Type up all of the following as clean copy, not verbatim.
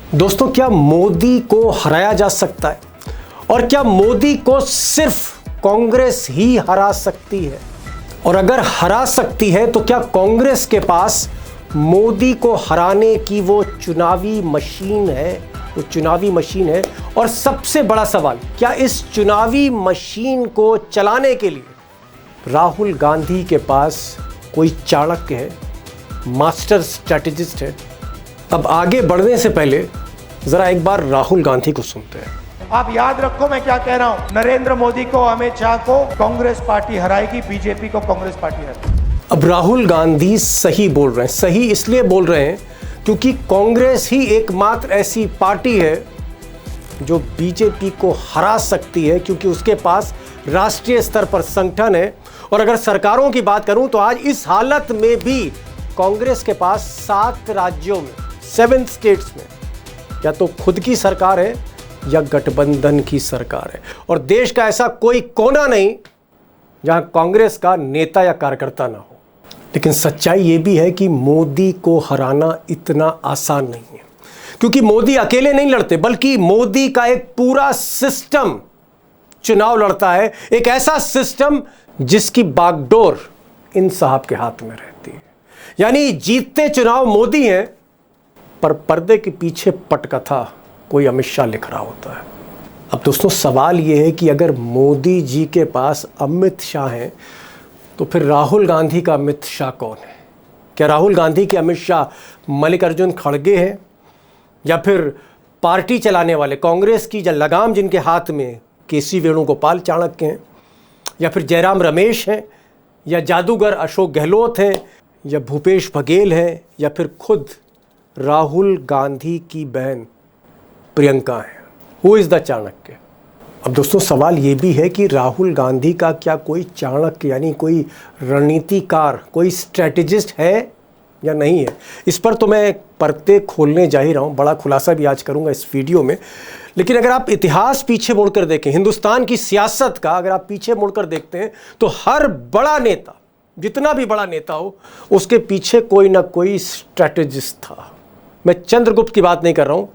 दोस्तों, क्या मोदी को हराया जा सकता है? और क्या मोदी को सिर्फ कांग्रेस ही हरा सकती है? और अगर हरा सकती है तो क्या कांग्रेस के पास मोदी को हराने की वो चुनावी मशीन है? और सबसे बड़ा सवाल, क्या इस चुनावी मशीन को चलाने के लिए राहुल गांधी के पास कोई चाणक्य है, मास्टर स्ट्रैटेजिस्ट है? अब आगे बढ़ने से पहले जरा एक बार राहुल गांधी को सुनते हैं। आप याद रखो मैं क्या कह रहा हूं। नरेंद्र मोदी को, अमित शाह को कांग्रेस पार्टी हराएगी, बीजेपी को कांग्रेस पार्टी हराएगी। अब राहुल गांधी सही बोल रहे हैं। सही इसलिए बोल रहे हैं क्योंकि कांग्रेस ही एकमात्र ऐसी पार्टी है जो बीजेपी को हरा सकती है, क्योंकि उसके पास राष्ट्रीय स्तर पर संगठन है। और अगर सरकारों की बात करूं तो आज इस हालत में भी कांग्रेस के पास 7 राज्यों में, 7 स्टेट्स में या तो खुद की सरकार है या गठबंधन की सरकार है। और देश का ऐसा कोई कोना नहीं जहां कांग्रेस का नेता या कार्यकर्ता ना हो। लेकिन सच्चाई यह भी है कि मोदी को हराना इतना आसान नहीं है, क्योंकि मोदी अकेले नहीं लड़ते, बल्कि मोदी का एक पूरा सिस्टम चुनाव लड़ता है। एक ऐसा सिस्टम जिसकी बागडोर इन साहब के हाथ में रहती है। यानी जीतते चुनाव मोदी हैं, पर पर्दे के पीछे पटकथा कोई अमित शाह लिख रहा होता है। अब दोस्तों, सवाल यह है कि अगर मोदी जी के पास अमित शाह हैं तो फिर राहुल गांधी का अमित शाह कौन है? क्या राहुल गांधी के अमित शाह मल्लिकार्जुन खड़गे हैं, या फिर पार्टी चलाने वाले कांग्रेस की लगाम जिनके हाथ में केसी वेणुगोपाल चाणक्य हैं, या फिर जयराम रमेश हैं, या जादूगर अशोक गहलोत हैं, या भूपेश बघेल हैं, या फिर खुद राहुल गांधी की बहन प्रियंका है? Who is the Chanakya? अब दोस्तों, सवाल ये भी है कि राहुल गांधी का क्या कोई चाणक्य यानी कोई रणनीतिकार, कोई स्ट्रैटेजिस्ट है या नहीं है? इस पर तो मैं परते खोलने जा ही रहा हूँ, बड़ा खुलासा भी आज करूँगा इस वीडियो में। लेकिन अगर आप इतिहास पीछे मुड़कर देखें, हिंदुस्तान की सियासत का अगर आप पीछे मुड़कर देखते हैं, तो हर बड़ा नेता, जितना भी बड़ा नेता हो, उसके पीछे कोई ना कोई स्ट्रैटेजिस्ट था। मैं चंद्रगुप्त की बात नहीं कर रहा हूँ,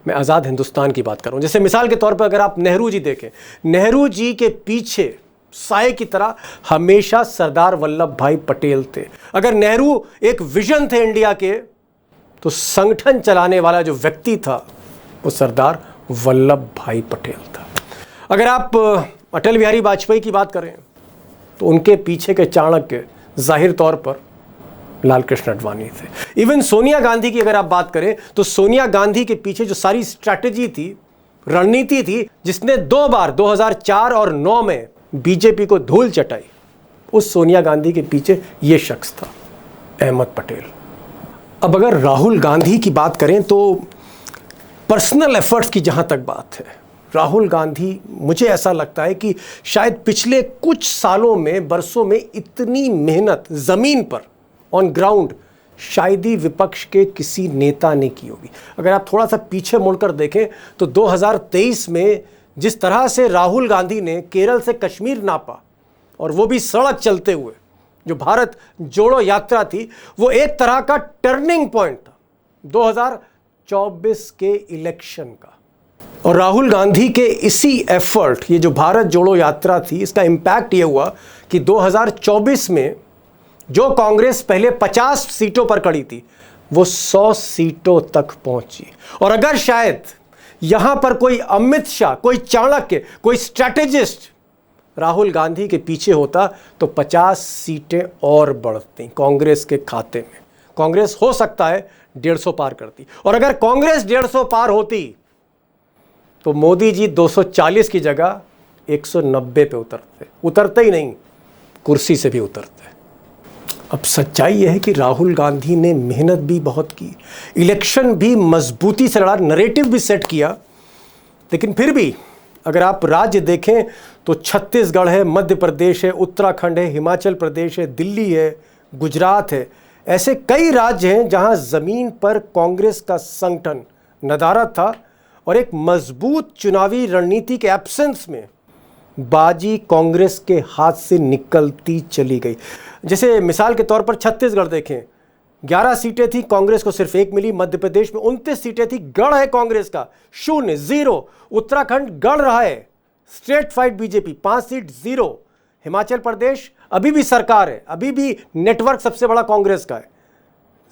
मैं आज़ाद हिंदुस्तान की बात कर रहा हूँ। जैसे मिसाल के तौर पर अगर आप नेहरू जी देखें, नेहरू जी के पीछे साए की तरह हमेशा सरदार वल्लभ भाई पटेल थे। अगर नेहरू एक विजन थे इंडिया के, तो संगठन चलाने वाला जो व्यक्ति था वो सरदार वल्लभ भाई पटेल था। अगर आप अटल बिहारी वाजपेयी की बात करें तो उनके पीछे के चाणक्य जाहिर तौर पर लाल कृष्ण आडवाणी थे। इवन सोनिया गांधी की अगर आप बात करें तो सोनिया गांधी के पीछे जो सारी स्ट्रैटेजी थी, रणनीति थी, जिसने 2 बार 2004 और 2009 में बीजेपी को धूल चटाई, उस सोनिया गांधी के पीछे ये शख्स था, अहमद पटेल। अब अगर राहुल गांधी की बात करें तो पर्सनल एफर्ट्स की जहां तक बात है, राहुल गांधी, मुझे ऐसा लगता है कि शायद पिछले कुछ सालों में, बरसों में इतनी मेहनत जमीन पर, ऑन ग्राउंड, शायद ही विपक्ष के किसी नेता ने की होगी। अगर आप थोड़ा सा पीछे मुड़कर देखें तो 2023 में जिस तरह से राहुल गांधी ने केरल से कश्मीर नापा, और वो भी सड़क चलते हुए, जो भारत जोड़ो यात्रा थी, वो एक तरह का टर्निंग पॉइंट था 2024 के इलेक्शन का। और राहुल गांधी के इसी एफर्ट, ये जो भारत जोड़ो यात्रा थी, इसका इम्पैक्ट ये हुआ कि 2024 में जो कांग्रेस पहले 50 सीटों पर खड़ी थी, वो 100 सीटों तक पहुंची। और अगर शायद यहां पर कोई अमित शाह, कोई चाणक्य, कोई स्ट्रैटेजिस्ट राहुल गांधी के पीछे होता तो 50 सीटें और बढ़ती कांग्रेस के खाते में। कांग्रेस हो सकता है 150 पार करती, और अगर कांग्रेस 150 पार होती तो मोदी जी 240 की जगह 190 पे उतरते ही नहीं, कुर्सी से भी उतरते। अब सच्चाई यह है कि राहुल गांधी ने मेहनत भी बहुत की, इलेक्शन भी मजबूती से लड़ा, नरेटिव भी सेट किया। लेकिन फिर भी अगर आप राज्य देखें तो छत्तीसगढ़ है, मध्य प्रदेश है, उत्तराखंड है, हिमाचल प्रदेश है, दिल्ली है, गुजरात है, ऐसे कई राज्य हैं जहां ज़मीन पर कांग्रेस का संगठन नदारद था, और एक मजबूत चुनावी रणनीति के एब्सेंस में बाजी कांग्रेस के हाथ से निकलती चली गई। जैसे मिसाल के तौर पर छत्तीसगढ़ देखें 11 सीटें थी, कांग्रेस को सिर्फ 1 मिली। मध्य प्रदेश में 29 सीटें थी, गढ़ है कांग्रेस का 0, 0। उत्तराखंड गढ़ रहा है, straight fight BJP 5 seat 0। Himachal Pradesh अभी भी सरकार है, अभी भी नेटवर्क सबसे बड़ा कांग्रेस का है,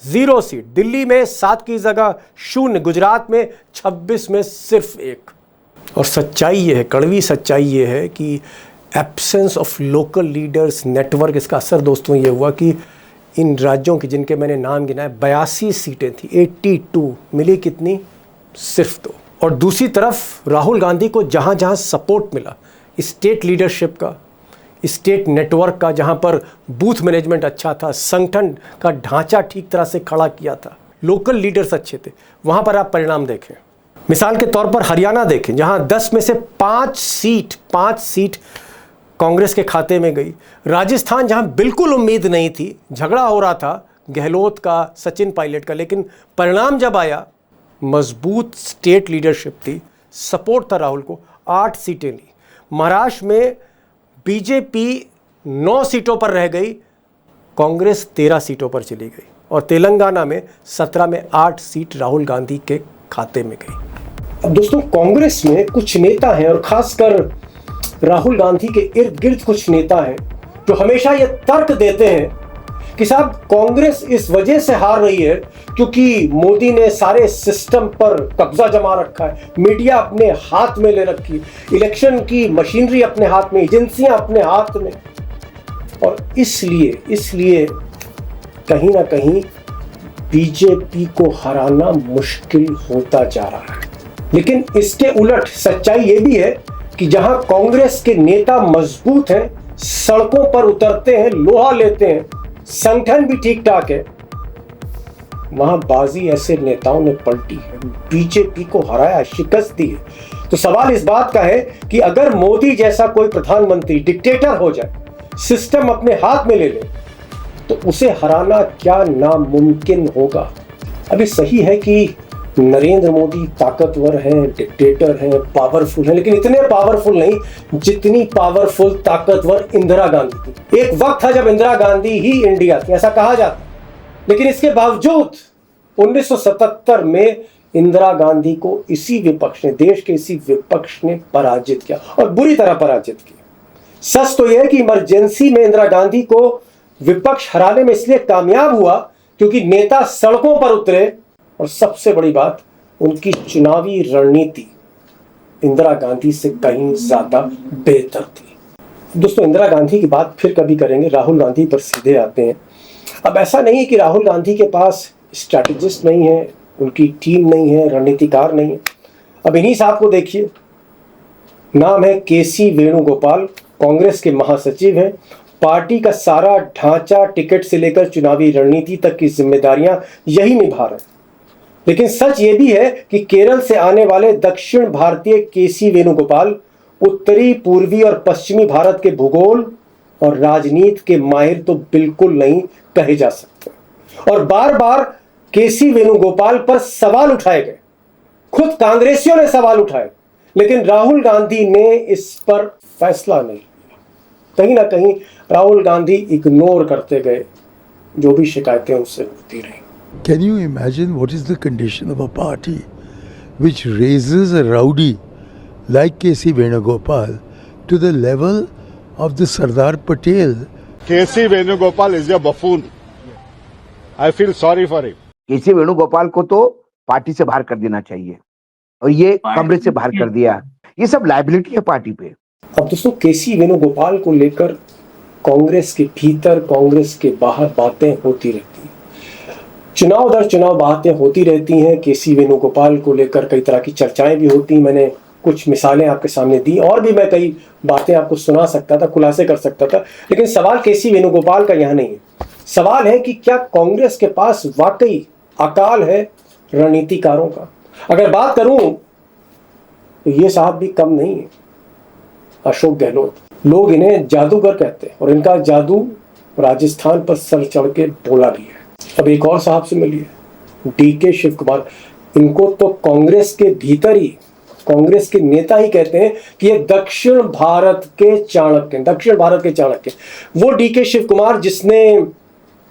0 सीट। दिल्ली में 7 की जगह 0, गुजरात में 26 में सिर्फ 1। और सच्चाई ये है, कड़वी सच्चाई ये है कि absence of local leaders network, इसका असर दोस्तों ये हुआ कि इन राज्यों की जिनके मैंने नाम गिनाए 82 सीटें थी, 82 मिली कितनी, सिर्फ 2। और दूसरी तरफ राहुल गांधी को जहाँ जहाँ सपोर्ट मिला, स्टेट लीडरशिप का, स्टेट नेटवर्क का, जहाँ पर बूथ मैनेजमेंट अच्छा था, संगठन का ढांचा ठीक तरह से खड़ा किया था, लोकल लीडर्स अच्छे थे, वहाँ पर आप परिणाम देखें। मिसाल के तौर पर हरियाणा देखें, जहाँ 10 में से 5 सीट कांग्रेस के खाते में गई। राजस्थान जहाँ बिल्कुल उम्मीद नहीं थी, झगड़ा हो रहा था गहलोत का, सचिन पायलट का, लेकिन परिणाम जब आया, मजबूत स्टेट लीडरशिप थी, सपोर्ट था राहुल को, 8 सीटें ली। महाराष्ट्र में बीजेपी 9 सीटों पर रह गई, कांग्रेस 13 सीटों पर चली गई। और तेलंगाना में 17 में 8 सीट राहुल गांधी के खाते में गई। अब दोस्तों, कांग्रेस में कुछ नेता हैं, और खासकर राहुल गांधी के इर्द गिर्द कुछ नेता हैं जो हमेशा ये तर्क देते हैं कि साहब कांग्रेस इस वजह से हार रही है क्योंकि मोदी ने सारे सिस्टम पर कब्जा जमा रखा है, मीडिया अपने हाथ में ले रखी, इलेक्शन की मशीनरी अपने हाथ में, एजेंसियां अपने हाथ में, और इसलिए कहीं ना कहीं बीजेपी को हराना मुश्किल होता जा रहा है। लेकिन इसके उलट सच्चाई ये भी है कि जहां कांग्रेस के नेता मजबूत हैं, सड़कों पर उतरते हैं, लोहा लेते हैं, संगठन भी ठीक ठाक है, वहां बाजी ऐसे नेताओं ने पलटी है, बीजेपी को हराया, शिकस्त दी है। तो सवाल इस बात का है कि अगर मोदी जैसा कोई प्रधानमंत्री डिक्टेटर हो जाए, सिस्टम अपने हाथ में ले ले, तो उसे हराना क्या नामुमकिन होगा। अभी सही है कि नरेंद्र मोदी ताकतवर हैं, डिक्टेटर हैं, पावरफुल हैं, लेकिन इतने पावरफुल नहीं जितनी पावरफुल ताकतवर इंदिरा गांधी थी। एक वक्त था जब इंदिरा गांधी ही इंडिया थी, ऐसा कहा जाता, लेकिन इसके बावजूद 1977 में इंदिरा गांधी को इसी विपक्ष ने, देश के इसी विपक्ष ने पराजित किया, और बुरी तरह पराजित किया। सच तो यह है कि इमरजेंसी में इंदिरा गांधी को विपक्ष हराने में इसलिए कामयाब हुआ क्योंकि नेता सड़कों पर उतरे, और सबसे बड़ी बात, उनकी चुनावी रणनीति इंदिरा गांधी से कहीं ज्यादा बेहतर थी। दोस्तों, इंदिरा गांधी की बात फिर कभी करेंगे, राहुल गांधी पर सीधे आते हैं। अब ऐसा नहीं है कि राहुल गांधी के पास स्ट्रैटेजिस्ट नहीं है, उनकी टीम नहीं है, रणनीतिकार नहीं है। अब इन्हीं साहब को देखिए, नाम है केसी वेणुगोपाल, कांग्रेस के महासचिव हैं, पार्टी का सारा ढांचा, टिकट से लेकर चुनावी रणनीति तक की जिम्मेदारियां यही निभा रहे हैं। लेकिन सच ये भी है कि केरल से आने वाले दक्षिण भारतीय केसी वेणुगोपाल उत्तरी, पूर्वी और पश्चिमी भारत के भूगोल और राजनीति के माहिर तो बिल्कुल नहीं कहे जा सकते। और बार बार केसी वेणुगोपाल पर सवाल उठाए गए, खुद कांग्रेसियों ने सवाल उठाए, लेकिन राहुल गांधी ने इस पर फैसला नहीं लिया। कहीं ना कहीं राहुल गांधी इग्नोर करते गए, जो भी शिकायतें उनसे होती रही। Can you imagine what is the condition of a party which raises a rowdy like K.C. Venugopal to the level of the Sardar Patel? K.C. Venugopal is a buffoon. I feel sorry for him. केसी वेणुगोपाल को तो party से बाहर कर देना चाहिए, और ये कांग्रेस से बाहर कर दिया। ये सब लायबिलिटी है पार्टी पे। अब दोस्तों, केसी वेणुगोपाल को लेकर कांग्रेस के भीतर, कांग्रेस के बाहर बातें होती रहती हैं, चुनाव दर चुनाव बातें होती रहती हैं। केसी वेणुगोपाल को लेकर कई तरह की चर्चाएं भी होती, मैंने कुछ मिसालें आपके सामने दी, और भी मैं कई बातें आपको सुना सकता था, खुलासे कर सकता था। लेकिन सवाल केसी वेणुगोपाल का यहाँ नहीं है। सवाल है कि क्या कांग्रेस के पास वाकई अकाल है रणनीतिकारों का। अगर बात करूं तो ये साहब भी कम नहीं है, अशोक गहलोत। लोग इन्हें जादूगर कहते हैं, और इनका जादू राजस्थान पर सर चढ़ के बोला भी है। अब एक और साहब से मिलिए, डीके शिव कुमार। इनको तो कांग्रेस के भीतर ही कांग्रेस के नेता ही कहते हैं कि ये दक्षिण भारत के चाणक्य। वो डीके शिव कुमार जिसने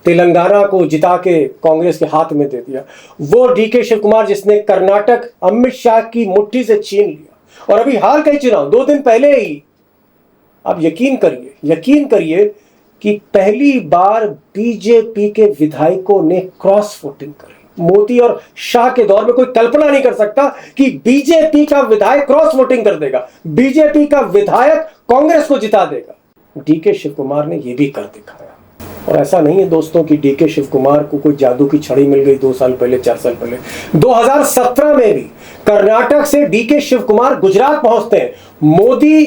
तेलंगाना को जिता के कांग्रेस के हाथ में दे दिया, वो डीके शिव कुमार जिसने कर्नाटक अमित शाह की मुट्ठी से छीन लिया, और अभी हाल का चुनाव 2 दिन पहले ही, आप यकीन करिए कि पहली बार बीजेपी के विधायकों ने क्रॉस वोटिंग करी। मोदी और शाह के दौर में कोई कल्पना नहीं कर सकता कि बीजेपी का विधायक क्रॉस वोटिंग कर देगा, बीजेपी का विधायक कांग्रेस को जिता देगा। डीके शिव कुमार ने यह भी कर दिखाया। और ऐसा नहीं है दोस्तों कि डीके शिव कुमार को कोई जादू की छड़ी मिल गई 2 साल पहले, 4 साल पहले। 2017 में भी कर्नाटक से डीके शिव कुमार गुजरात पहुंचते हैं, मोदी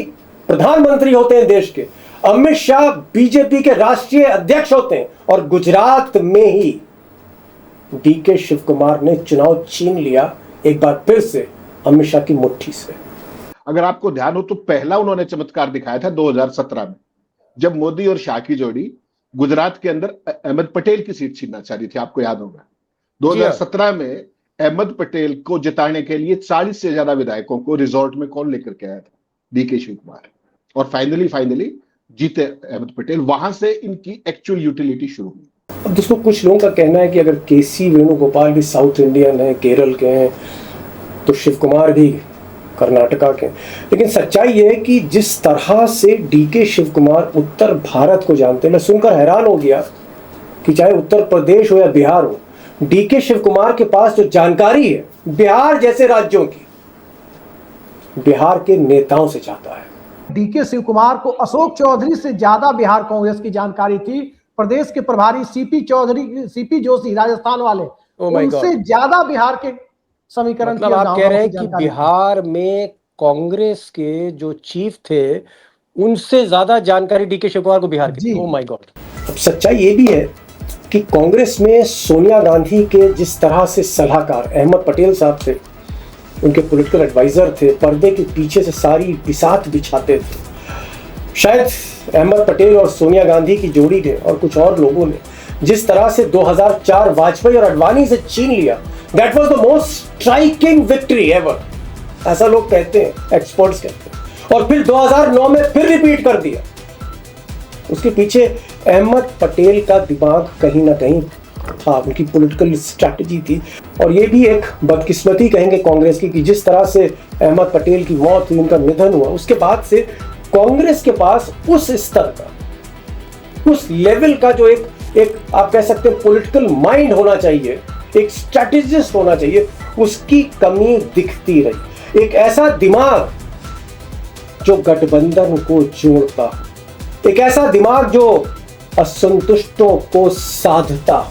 प्रधानमंत्री होते हैं देश के, अमित शाह बीजेपी के राष्ट्रीय अध्यक्ष होते हैं, और गुजरात में ही डीके शिव कुमार ने चुनाव छीन लिया एक बार फिर से अमित शाह की मुट्ठी से। अगर आपको ध्यान हो तो पहला उन्होंने चमत्कार दिखाया था 2017 में, जब मोदी और शाह की जोड़ी गुजरात के अंदर अहमद पटेल की सीट छीनना चाह रही थी। आपको याद होगा 2017 में अहमद पटेल को जिताने के लिए 40 से ज्यादा विधायकों को रिजॉर्ट में कौन लेकर के आया था? डीके शिव कुमार। और फाइनली जीते अहमद पटेल। वहां से इनकी एक्चुअल यूटिलिटी शुरू हुई। अब दोस्तों कुछ लोगों का कहना है कि अगर केसी वेणुगोपाल भी साउथ इंडियन है, केरल के हैं, तो शिव कुमार भी कर्नाटका के। लेकिन सच्चाई ये है कि जिस तरह से डीके शिव कुमार उत्तर भारत को जानते हैं, मैं सुनकर हैरान हो गया कि चाहे उत्तर प्रदेश हो या बिहार हो, डीके शिव कुमार के पास जो जानकारी है बिहार जैसे राज्यों की, बिहार के नेताओं से चाहता है। डीके शिव कुमार को अशोक चौधरी से ज्यादा बिहार कांग्रेस की जानकारी थी। प्रदेश के प्रभारी सीपी जोशी राजस्थान वाले, उनसे ज्यादा बिहार के समीकरण। मतलब आप कह रहे हैं कि बिहार में कांग्रेस के जो चीफ थे उनसे ज्यादा जानकारी डीके शिव कुमार को बिहार की। Oh my God. अब सच्चाई ये भी है कि कांग्रेस में सोनिया गांधी के जिस तरह से सलाहकार अहमद पटेल साहब थे, उनके पॉलिटिकल एडवाइजर थे, पर्दे के पीछे से सारी बिसात बिछाते थे, शायद अहमद पटेल और सोनिया गांधी की जोड़ी ने और कुछ और लोगों ने जिस तरह से 2004 वाजपेयी और अडवाणी से छीन लिया, that was the most striking victory ever, ऐसा लोग कहते हैं, एक्सपर्ट्स कहते हैं। और फिर 2009 में फिर रिपीट कर दिया। उसके पीछे अहमद पटेल का दिमाग कहीं ना कहीं था, उनकी पॉलिटिकल स्ट्रैटेजी थी। और ये भी एक बदकिस्मती कहेंगे कांग्रेस की कि जिस तरह से अहमद पटेल की मौत हुई, उनका निधन हुआ, उसके बाद से कांग्रेस के पास उस स्तर का, उस लेवल का जो एक आप कह सकते हैं पॉलिटिकल माइंड होना चाहिए, एक स्ट्रैटेजिस्ट होना चाहिए, उसकी कमी दिखती रही। एक ऐसा दिमाग जो गठबंधन को जोड़ता, एक ऐसा दिमाग जो असंतुष्टों को साधता,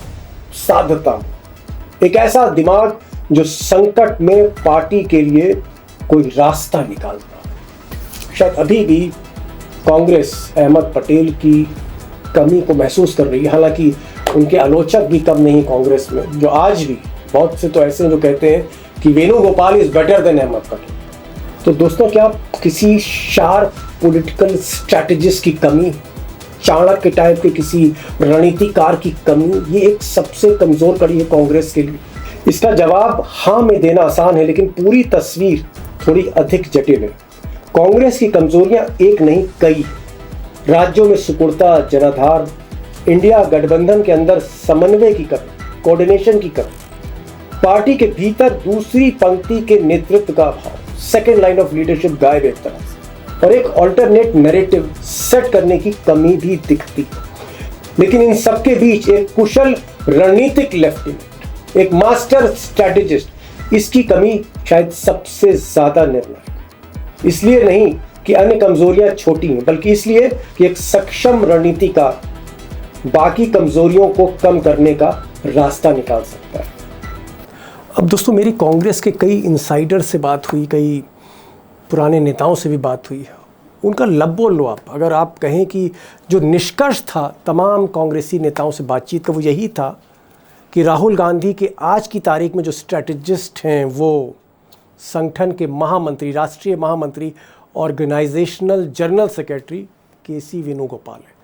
एक ऐसा दिमाग जो संकट में पार्टी के लिए कोई रास्ता निकालता। शायद अभी भी कांग्रेस अहमद पटेल की कमी को महसूस कर रही है। हालांकि उनके आलोचक भी कम नहीं कांग्रेस में, जो आज भी बहुत से तो ऐसे हैं जो कहते हैं कि Venugopal is better than Ahmed Patel. तो दोस्तों, क्या किसी शार्प पॉलिटिकल स्ट्रैटेजिस्ट की कमी, चाणक्य टाइप के किसी रणनीतिकार की कमी, ये एक सबसे कमजोर कड़ी है कांग्रेस के लिए? इसका जवाब हाँ में देना आसान है, लेकिन पूरी तस्वीर थोड़ी अधिक जटिल है। कांग्रेस की कमजोरियां एक नहीं कई। राज्यों में सुकुड़ता जनाधार, इंडिया गठबंधन के अंदर समन्वय की कमी, कोऑर्डिनेशन की कमी, पार्टी के भीतर दूसरी पंक्ति के नेतृत्व का अभाव, सेकेंड लाइन ऑफ लीडरशिप गायब एक तरह से, और एक ऑल्टरनेट नैरेटिव सेट करने की कमी भी दिखती है। लेकिन इन सबके बीच एक कुशल रणनीतिक लेफ्टिनेंट, एक मास्टर स्ट्रैटेजिस्ट, इसकी कमी शायद सबसे ज्यादा निर्णायक। इसलिए नहीं कि अन्य कमजोरियां छोटी हैं, बल्कि इसलिए कि एक सक्षम रणनीतिकार बाकी कमजोरियों को कम करने का रास्ता निकाल सकता है। अब दोस्तों, मेरी कांग्रेस के कई इनसाइडर से बात हुई, कई पुराने नेताओं से भी बात हुई है। उनका लब बोल लो आप। अगर आप कहें कि जो निष्कर्ष था तमाम कांग्रेसी नेताओं से बातचीत का, वो यही था कि राहुल गांधी के आज की तारीख में जो स्ट्रैटेजिस्ट हैं वो संगठन के महामंत्री, राष्ट्रीय महामंत्री, ऑर्गेनाइजेशनल जनरल सेक्रेटरी केसी वेणुगोपाल है।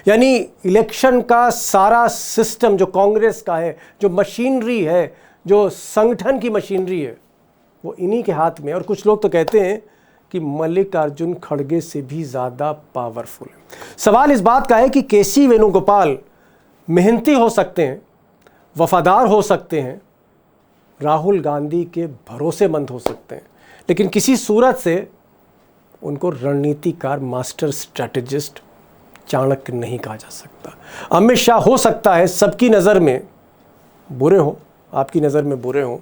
यानी इलेक्शन का सारा सिस्टम जो कांग्रेस का है, जो मशीनरी है, जो संगठन की मशीनरी है, वो इन्हीं के हाथ में। और कुछ लोग तो कहते हैं कि मल्लिकार्जुन खड़गे से भी ज़्यादा पावरफुल है। सवाल इस बात का है कि केसी वेणुगोपाल मेहनती हो सकते हैं, वफादार हो सकते हैं, राहुल गांधी के भरोसेमंद हो सकते हैं, लेकिन किसी सूरत से उनको रणनीतिकार, मास्टर स्ट्रैटेजिस्ट, चाणक्य नहीं कहा जा सकता। अमित शाह हो सकता है सबकी नज़र में बुरे हों, आपकी नज़र में बुरे हों,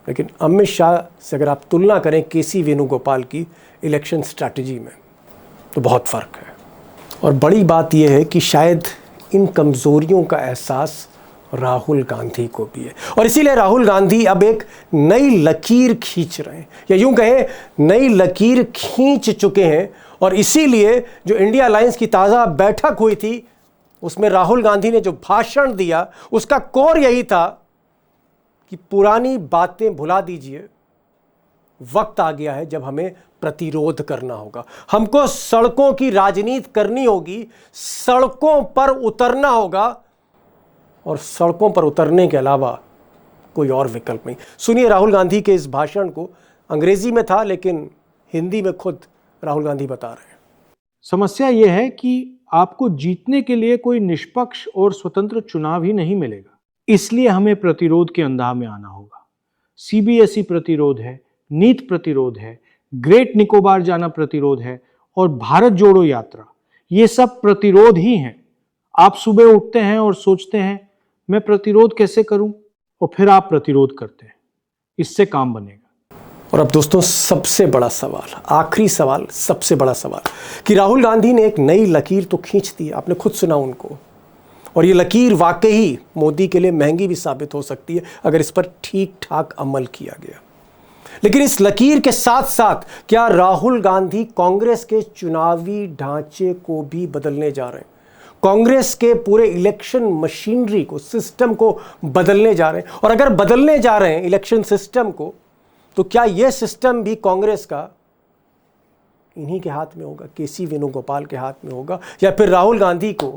लेकिन अमित शाह से अगर आप तुलना करें केसी वेणुगोपाल की इलेक्शन स्ट्रैटेजी में तो बहुत फ़र्क है। और बड़ी बात यह है कि शायद इन कमज़ोरियों का एहसास राहुल गांधी को भी है, और इसीलिए राहुल गांधी अब एक नई लकीर खींच रहे हैं, या यूं कहें नई लकीर खींच चुके हैं। और इसीलिए जो इंडिया अलायंस की ताज़ा बैठक हुई थी उसमें राहुल गांधी ने जो भाषण दिया उसका कोर यही था कि पुरानी बातें भुला दीजिए, वक्त आ गया है जब हमें प्रतिरोध करना होगा, हमको सड़कों की राजनीति करनी होगी, सड़कों पर उतरना होगा, और सड़कों पर उतरने के अलावा कोई और विकल्प नहीं। सुनिए राहुल गांधी के इस भाषण को, अंग्रेजी में था लेकिन हिंदी में खुद राहुल गांधी बता रहे हैं। समस्या यह है कि आपको जीतने के लिए कोई निष्पक्ष और स्वतंत्र चुनाव ही नहीं मिलेगा, इसलिए हमें प्रतिरोध के अंदाज में आना होगा। सीबीएसई प्रतिरोध है, नीट प्रतिरोध है, ग्रेट निकोबार जाना प्रतिरोध है, और भारत जोड़ो यात्रा, ये सब प्रतिरोध ही हैं। आप सुबह उठते हैं और सोचते हैं मैं प्रतिरोध कैसे करूं, और फिर आप प्रतिरोध करते हैं, इससे काम बनेगा। और अब दोस्तों सबसे बड़ा सवाल, आखिरी सवाल, सबसे बड़ा सवाल कि राहुल गांधी ने एक नई लकीर तो खींच दी, आपने खुद सुना उनको, और ये लकीर वाकई मोदी के लिए महंगी भी साबित हो सकती है अगर इस पर ठीक ठाक अमल किया गया। लेकिन इस लकीर के साथ साथ क्या राहुल गांधी कांग्रेस के चुनावी ढांचे को भी बदलने जा रहे हैं, कांग्रेस के पूरे इलेक्शन मशीनरी को, सिस्टम को बदलने जा रहे हैं? और अगर बदलने जा रहे हैं इलेक्शन सिस्टम को, तो क्या यह सिस्टम भी कांग्रेस का इन्हीं के हाथ में होगा, केसी वेणुगोपाल के हाथ में होगा, या फिर राहुल गांधी को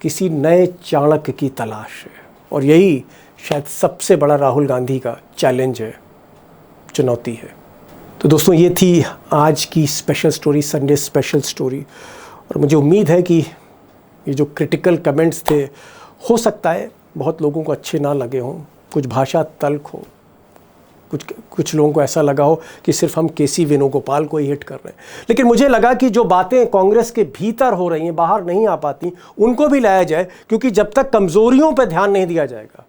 किसी नए चाणक्य की तलाश है? और यही शायद सबसे बड़ा राहुल गांधी का चैलेंज है, चुनौती है। तो दोस्तों ये थी आज की special story, Sunday special story. और मुझे उम्मीद है कि ये जो क्रिटिकल कमेंट्स थे, हो सकता है बहुत लोगों को अच्छे ना लगे हों, कुछ भाषा तल्ख हो, कुछ लोगों को ऐसा लगा हो कि सिर्फ हम केसी वेणुगोपाल को ही हिट कर रहे हैं। लेकिन मुझे लगा कि जो बातें कांग्रेस के भीतर हो रही हैं, बाहर नहीं आ पाती, उनको भी लाया जाए, क्योंकि जब तक कमज़ोरियों पर ध्यान नहीं दिया जाएगा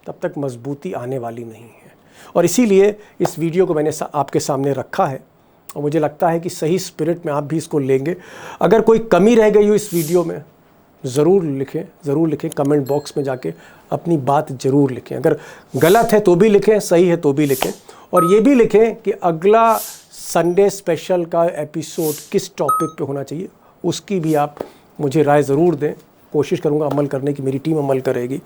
तब तक मजबूती आने वाली नहीं है। और इसीलिए इस वीडियो को मैंने आपके सामने रखा है, और मुझे लगता है कि सही स्पिरिट में आप भी इसको लेंगे। अगर कोई कमी रह गई हो इस वीडियो में, ज़रूर लिखें कमेंट बॉक्स में जाके अपनी बात ज़रूर लिखें। अगर गलत है तो भी लिखें, सही है तो भी लिखें, और ये भी लिखें कि अगला संडे स्पेशल का एपिसोड किस टॉपिक पे होना चाहिए, उसकी भी आप मुझे राय ज़रूर दें। कोशिश करूँगा अमल करने की, मेरी टीम अमल करेगी।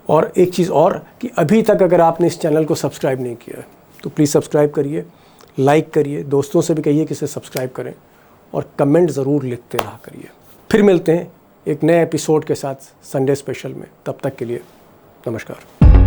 और एक चीज़ और कि अभी तक अगर आपने इस चैनल को सब्सक्राइब नहीं किया है तो प्लीज़ सब्सक्राइब करिए, लाइक करिए, दोस्तों से भी कहिए कि इसे सब्सक्राइब करें, और कमेंट ज़रूर लिखते रहा करिए। फिर मिलते हैं एक नए एपिसोड के साथ संडे स्पेशल में, तब तक के लिए नमस्कार।